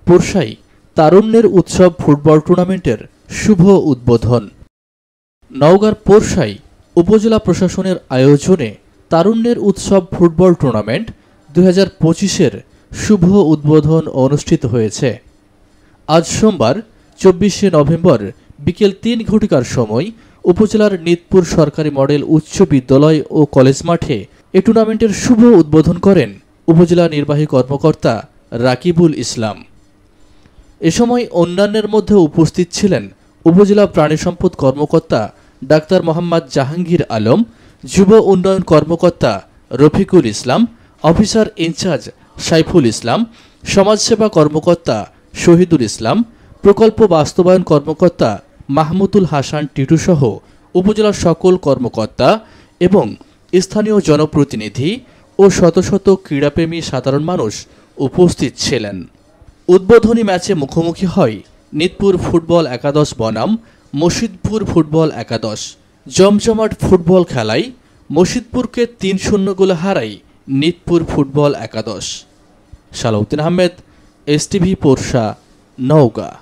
পোরশায় তারুণ্যের উৎসব ফুটবল টুর্নামেন্টের শুভ উদ্বোধন। নওগাঁর পোরশায় উপজেলা প্রশাসনের আয়োজনে তারুণ্যের উৎসব ফুটবল টুর্নামেন্ট 2025-এর শুভ উদ্বোধন অনুষ্ঠিত হয়েছে। আজ সোমবার 24শে নভেম্বর বিকেল 3 ঘটিকার সময় উপজেলার নিতপুর সরকারি মডেল উচ্চ বিদ্যালয় ও কলেজ মাঠে এ টুর্নামেন্টের শুভ উদ্বোধন করেন উপজেলা নির্বাহী কর্মকর্তা রাকিবুল ইসলাম। এ সময় অন্যান্যের মধ্যে উপস্থিত ছিলেন উপজেলা প্রাণী সম্পদ কর্মকর্তা ডাক্তার মোহাম্মদ জাহাঙ্গীর আলম, যুব উন্নয়ন কর্মকর্তা রফিকুল ইসলাম, অফিসার ইনচার্জ সাইফুল ইসলাম, সমাজসেবা কর্মকর্তা শহীদুল ইসলাম, প্রকল্প বাস্তবায়ন কর্মকর্তা মাহমুদুল হাসান টিটুসহ উপজেলার সকল কর্মকর্তা এবং স্থানীয় জনপ্রতিনিধি ও শত শত ক্রীড়াপ্রেমী সাধারণ মানুষ উপস্থিত ছিলেন। উদ্বোধনী ম্যাচে মুখোমুখি হয় নিতপুর ফুটবল একাদশ বনাম মসজিদপুর ফুটবল একাদশ। জমজমাট ফুটবল খেলায় মসজিদপুরকে 3-0 গোলে হারায় নিতপুর ফুটবল একাদশ। সালাউদ্দিন আহমেদ, এসটিভি পোরশা, নওগাঁ।